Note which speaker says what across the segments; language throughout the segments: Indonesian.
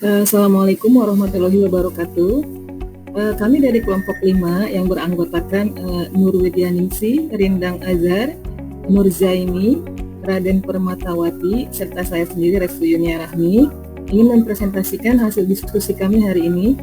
Speaker 1: Assalamualaikum warahmatullahi wabarakatuh. Kami dari kelompok 5 yang beranggotakan Nur Widyaningsih, Rindang Azhar, Nur Zaini, Raden Permatawati, serta saya sendiri Restu Yunia Rahmi, ingin mempresentasikan hasil diskusi kami hari ini.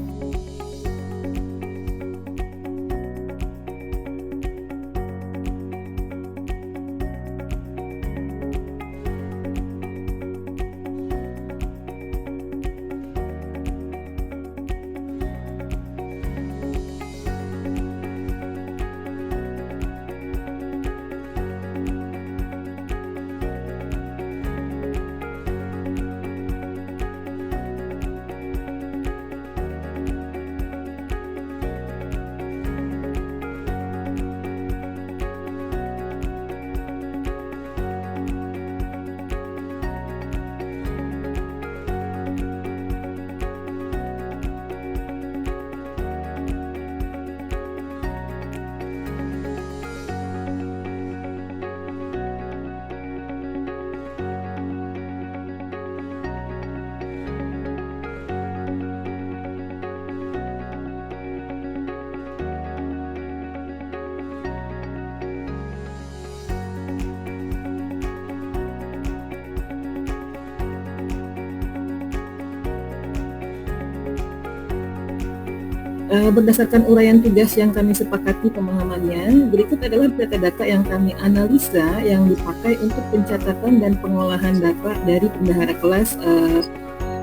Speaker 1: Berdasarkan uraian tugas yang kami sepakati pemahamannya, berikut adalah data-data yang kami analisa yang dipakai untuk pencatatan dan pengolahan data dari bendahara kelas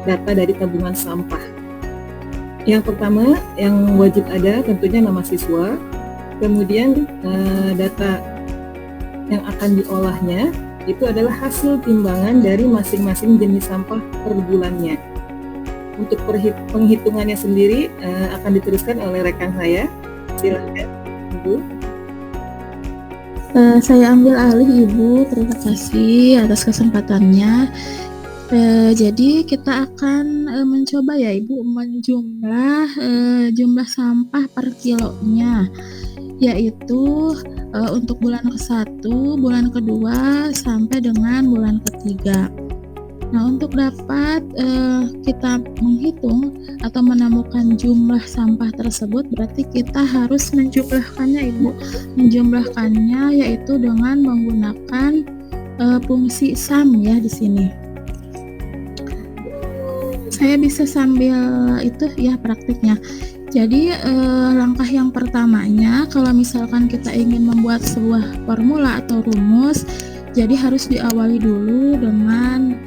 Speaker 1: data dari tabungan sampah. Yang pertama, yang wajib ada tentunya nama siswa, kemudian data yang akan diolahnya itu adalah hasil timbangan dari masing-masing jenis sampah per bulannya. Untuk penghitungannya sendiri akan diteruskan oleh rekan saya. Silakan, Ibu.
Speaker 2: Saya ambil alih, Ibu. Terima kasih atas kesempatannya. Jadi kita akan mencoba ya, Ibu, menjumlah jumlah sampah per kilonya, yaitu untuk bulan ke-1, bulan ke-2, sampai dengan bulan ke-3. Nah, untuk dapat kita menghitung atau menemukan jumlah sampah tersebut, berarti kita harus menjumlahkannya, Ibu. Menjumlahkannya yaitu dengan menggunakan fungsi sum ya di sini. Saya bisa sambil itu ya praktiknya. Jadi langkah yang pertamanya, kalau misalkan kita ingin membuat sebuah formula atau rumus, jadi harus diawali dulu dengan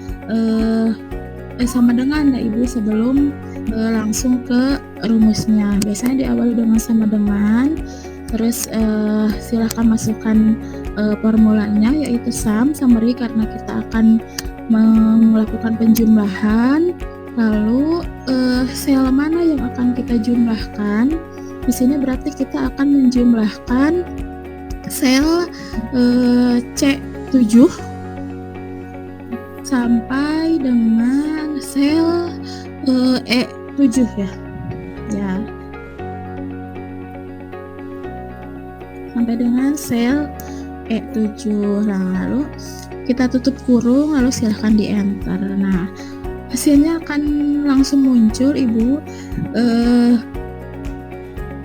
Speaker 2: sama dengan ya Ibu sebelum langsung ke rumusnya. Biasanya diawali dengan sama dengan, terus silahkan masukkan formulanya yaitu sum summary karena kita akan melakukan penjumlahan. Lalu sel mana yang akan kita jumlahkan? Di sini berarti kita akan menjumlahkan sel C7 sampai dengan sel E7 ya. Sampai dengan sel E7. Lalu kita tutup kurung, lalu silahkan di enter. Nah, hasilnya akan langsung muncul, Ibu.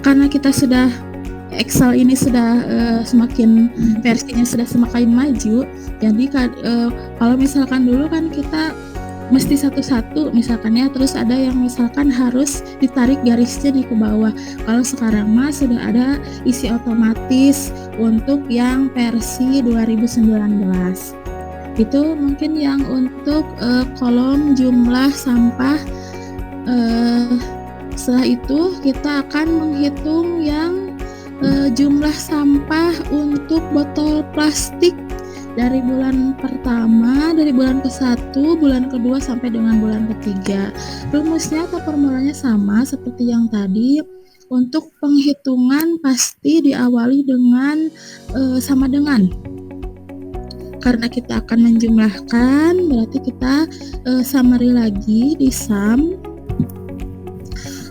Speaker 2: Karena kita sudah Excel ini sudah semakin versinya sudah semakin maju, jadi kalau misalkan dulu kan kita mesti satu-satu misalkan ya, terus ada yang misalkan harus ditarik garisnya di ke bawah. Kalau sekarang mah sudah ada isi otomatis untuk yang versi 2019. Itu mungkin yang untuk kolom jumlah sampah. Setelah itu kita akan menghitung yang jumlah sampah untuk botol plastik dari bulan pertama, dari bulan ke-1, bulan ke-2 sampai dengan bulan ke-3. Rumusnya atau formulanya sama seperti yang tadi. Untuk penghitungan pasti diawali dengan sama dengan. Karena kita akan menjumlahkan, berarti kita summary lagi di sum.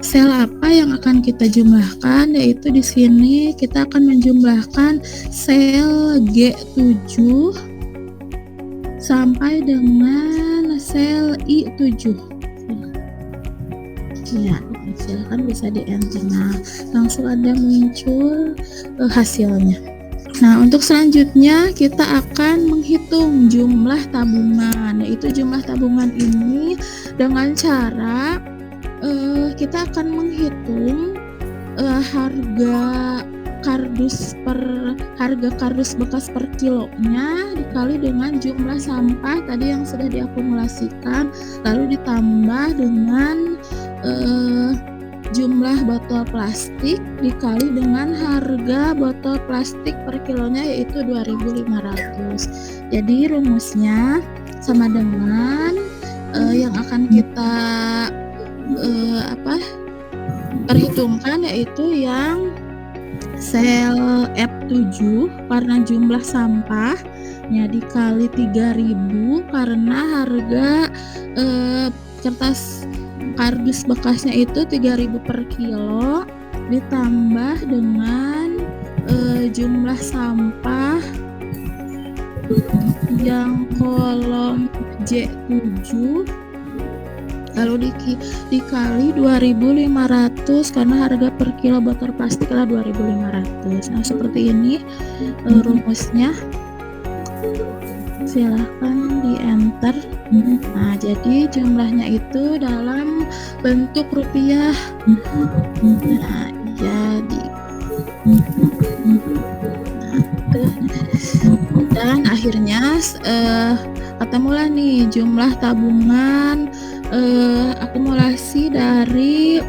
Speaker 2: Sel apa yang akan kita jumlahkan, yaitu di sini kita akan menjumlahkan sel G7 sampai dengan sel I7. Ya, silakan bisa di enter. Nah, langsung ada muncul hasilnya. Nah, untuk selanjutnya kita akan menghitung jumlah tabungan, yaitu jumlah tabungan ini dengan cara kita akan menghitung harga kardus bekas per kilonya dikali dengan jumlah sampah tadi yang sudah diakumulasikan, lalu ditambah dengan jumlah botol plastik dikali dengan harga botol plastik per kilonya, yaitu 2.500. Jadi rumusnya sama dengan yang akan kita perhitungkan, yaitu yang sel F7 karena jumlah sampahnya dikali 3.000 karena harga kertas kardus bekasnya itu 3.000 per kilo ditambah dengan jumlah sampah yang kolom J7 lalu dikali 2.500 karena harga per kilo botol plastik adalah 2.500. Nah, seperti ini rumusnya. Silahkan di enter. Nah, jadi jumlahnya itu dalam bentuk rupiah. Nah, jadi dan akhirnya ketemulah nih jumlah tabungan akumulasi dari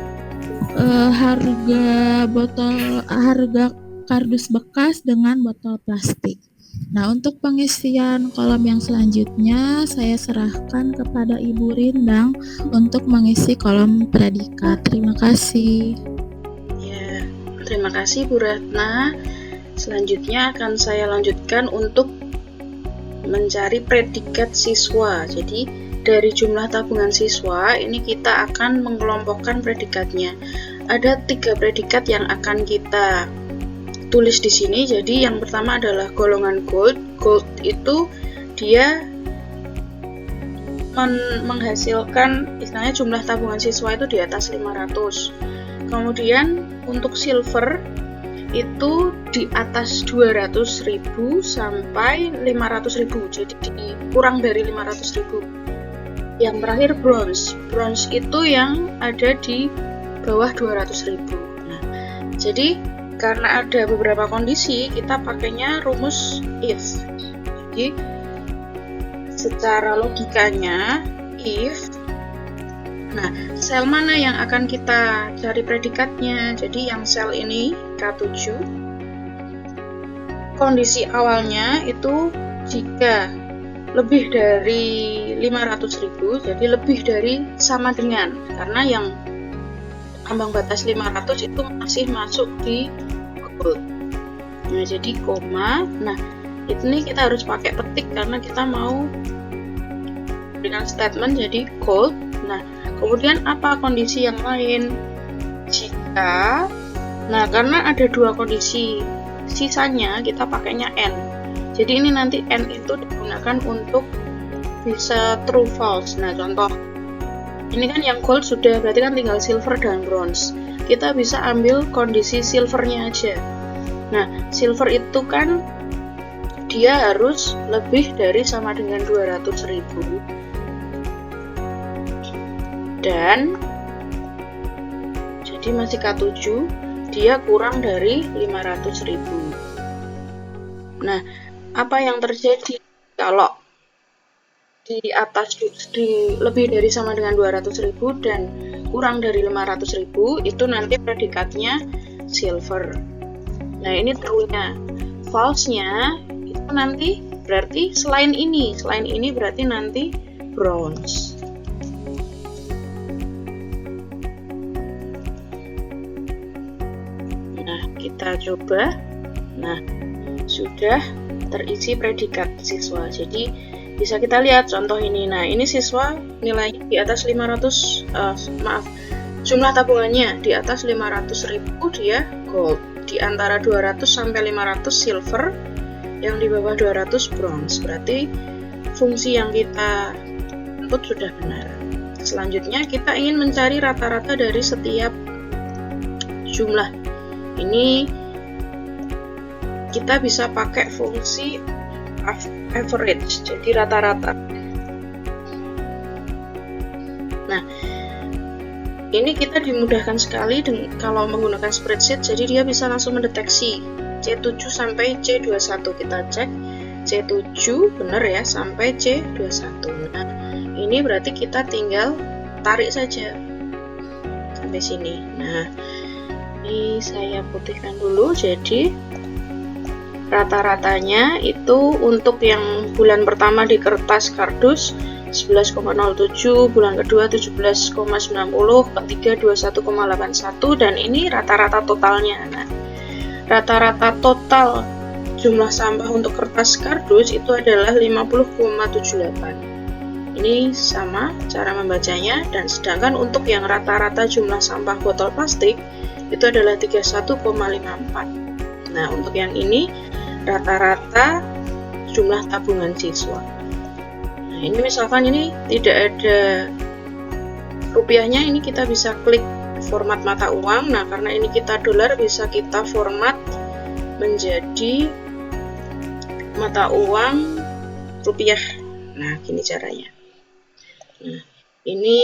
Speaker 2: harga kardus bekas dengan botol plastik. Nah, untuk pengisian kolom yang selanjutnya saya serahkan kepada Ibu Rindang untuk mengisi kolom predikat. Terima kasih.
Speaker 3: Ya, terima kasih Bu Ratna. Selanjutnya akan saya lanjutkan untuk mencari predikat siswa. Jadi dari jumlah tabungan siswa ini kita akan mengelompokkan predikatnya. Ada 3 predikat yang akan kita tulis di sini. Jadi yang pertama adalah golongan gold. Gold itu dia menghasilkan istilahnya jumlah tabungan siswa itu di atas 500. Kemudian untuk silver itu di atas 200.000 sampai 500.000. Jadi kurang dari 500.000. Yang terakhir bronze. Bronze itu yang ada di bawah 200.000. Nah, jadi karena ada beberapa kondisi, kita pakainya rumus if. Jadi secara logikanya if, nah sel mana yang akan kita cari predikatnya? Jadi yang sel ini K7, kondisi awalnya itu jika lebih dari 500.000, jadi lebih dari sama dengan, karena yang ambang batas 500 itu masih masuk di gold. Nah, jadi koma. Nah, ini kita harus pakai petik karena kita mau dengan statement jadi gold. Nah, kemudian apa kondisi yang lain? Jika, nah karena ada 2 kondisi, sisanya kita pakainya N. Jadi ini nanti N itu digunakan untuk bisa true false. Nah, contoh ini kan yang gold sudah, berarti kan tinggal silver dan bronze. Kita bisa ambil kondisi silvernya aja. Nah, silver itu kan dia harus lebih dari sama dengan 200.000 dan jadi masih K7, dia kurang dari 500.000. Nah, apa yang terjadi kalau di atas lebih dari sama dengan 200.000 dan kurang dari 500.000, itu nanti predikatnya silver. Nah, ini true-nya. False-nya itu nanti berarti selain ini berarti nanti bronze. Nah, kita coba. Nah, sudah terisi predikat siswa. Jadi bisa kita lihat contoh ini. Nah, ini siswa nilainya di atas 500, jumlah tabungannya di atas 500.000 dia gold, di antara 200 sampai 500 silver, yang di bawah 200 bronze. Berarti fungsi yang kita input sudah benar. selanjutnya kita ingin mencari rata-rata dari setiap jumlah. Ini kita bisa pakai fungsi average, jadi rata-rata. Nah, ini kita dimudahkan sekali kalau menggunakan spreadsheet, jadi dia bisa langsung mendeteksi C7 sampai C21. Kita cek C7 benar ya sampai C21. Nah, ini berarti kita tinggal tarik saja sampai sini. Nah, ini saya putihkan dulu. Jadi rata-ratanya itu untuk yang bulan pertama di kertas kardus 11,07, bulan kedua 17,90, ketiga 21,81, dan ini rata-rata totalnya. Nah, rata-rata total jumlah sampah untuk kertas kardus itu adalah 50,78. Ini sama cara membacanya, dan sedangkan untuk yang rata-rata jumlah sampah botol plastik itu adalah 31,54. Nah, untuk yang ini rata-rata jumlah tabungan siswa. Nah, ini misalkan ini tidak ada rupiahnya, ini kita bisa klik format mata uang. Nah, karena ini kita dolar, bisa kita format menjadi mata uang rupiah. Nah, gini caranya. Nah, ini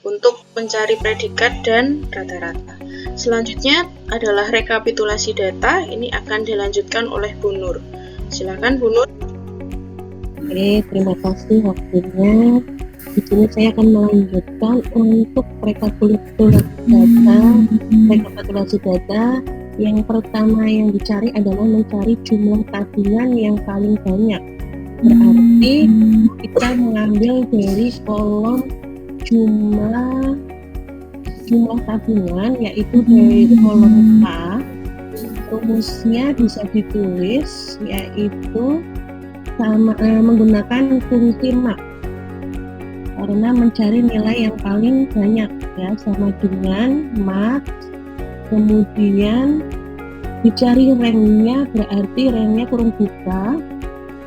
Speaker 3: untuk mencari predikat dan rata-rata. Selanjutnya adalah rekapitulasi data. Ini akan dilanjutkan oleh Bu Nur. Silakan Bu Nur.
Speaker 4: Oke, terima kasih waktunya. Di sini saya akan melanjutkan untuk rekapitulasi data. Yang pertama yang dicari adalah mencari jumlah tabungan yang paling banyak. Berarti kita mengambil dari kolom jumlah tabungan, yaitu dari kolom A. Rumusnya bisa ditulis yaitu menggunakan fungsi mak, karena mencari nilai yang paling banyak ya, sama dengan mak, kemudian dicari ranknya, berarti ranknya kurung buka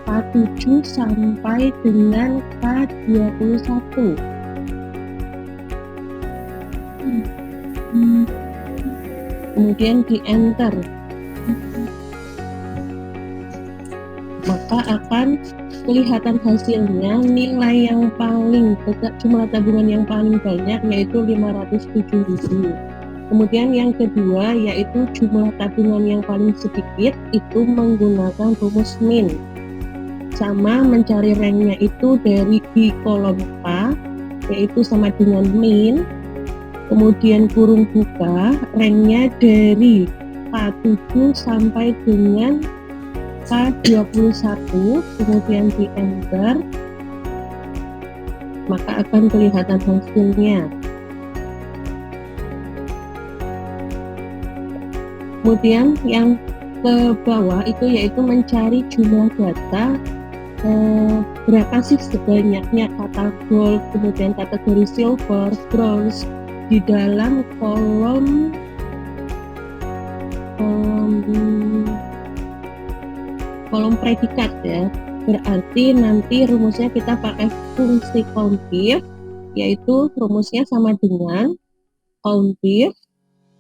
Speaker 4: K7 sampai dengan K21. Kemudian di enter, maka akan kelihatan hasilnya nilai yang paling besar, jumlah tabungan yang paling banyak yaitu 507.000. Kemudian yang kedua yaitu jumlah tabungan yang paling sedikit, itu menggunakan rumus min, sama mencari ranknya itu dari di kolom K, yaitu sama dengan min, kemudian kurung buka ranknya dari K7 sampai dengan K21, kemudian di enter, maka akan kelihatan hasilnya. Kemudian yang ke bawah itu yaitu mencari jumlah data, berapa sih sebanyaknya kata gold, kemudian kategori silver, bronze di dalam kolom predikat ya. Berarti nanti rumusnya kita pakai fungsi countif, yaitu rumusnya sama dengan countif,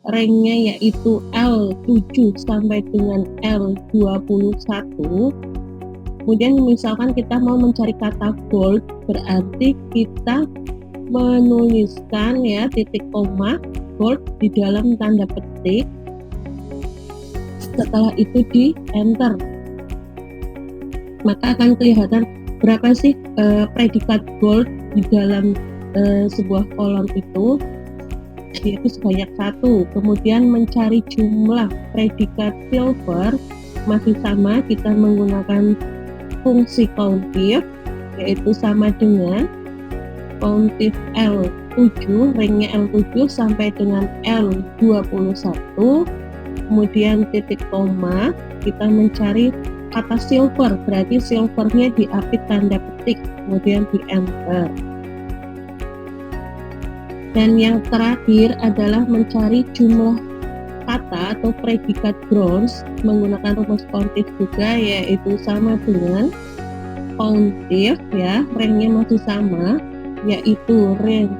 Speaker 4: ranknya yaitu L7 sampai dengan L21. Kemudian misalkan kita mau mencari kata gold, berarti kita menuliskan ya titik koma gold di dalam tanda petik, setelah itu di enter, maka akan kelihatan berapa sih predikat gold di dalam sebuah kolom itu, yaitu sebanyak 1. Kemudian mencari jumlah predikat silver masih sama, kita menggunakan fungsi countif, yaitu sama dengan countif L7, ranknya L7 sampai dengan L21. Kemudian titik koma, kita mencari kata silver, berarti silvernya diapit tanda petik, kemudian di enter. Dan yang terakhir adalah mencari jumlah kata atau predikat bronze menggunakan rumus countif juga, yaitu sama dengan countif ya, ranknya masih sama, yaitu range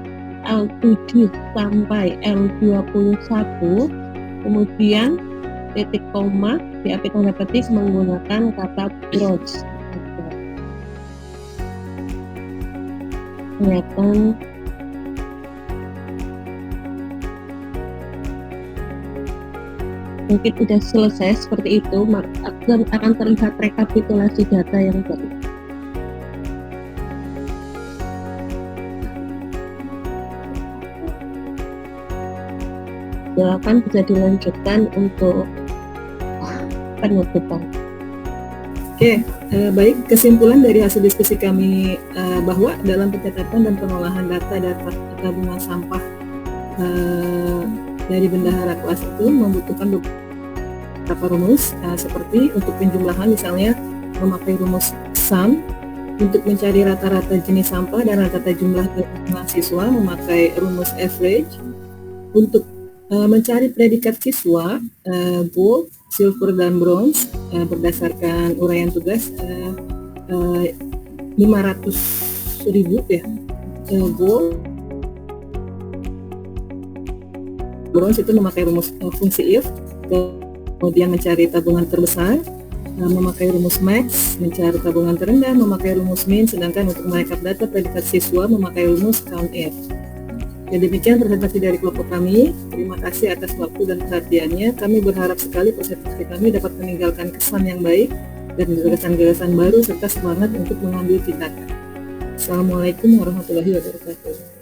Speaker 4: L7 sampai L21, kemudian titik koma diapit tanda petik menggunakan kata bronze. Kelihatan mungkin udah selesai seperti itu, akan terlihat rekapitulasi data yang baik. Silakan bisa dilanjutkan untuk penutupan.
Speaker 1: Oke, baik, kesimpulan dari hasil diskusi kami bahwa dalam pencatatan dan pengolahan data tabungan sampah dari bendahara kelas itu membutuhkan beberapa rumus, seperti untuk penjumlahan misalnya memakai rumus SUM, untuk mencari rata-rata jenis sampah dan rata-rata jumlah siswa memakai rumus average, untuk mencari predikat siswa gold, silver, dan bronze berdasarkan uraian tugas 500.000 ya, gold, bronze itu memakai rumus fungsi if, kemudian mencari tabungan terbesar memakai rumus max, mencari tabungan terendah memakai rumus min, sedangkan untuk merekap data predikat siswa memakai rumus count if. Ya, demikian presentasi dari kelompok kami. Terima kasih atas waktu dan perhatiannya. Kami berharap sekali presentasi kami dapat meninggalkan kesan yang baik dan gagasan-gagasan baru serta semangat untuk mengambil tindakan. Assalamualaikum warahmatullahi wabarakatuh.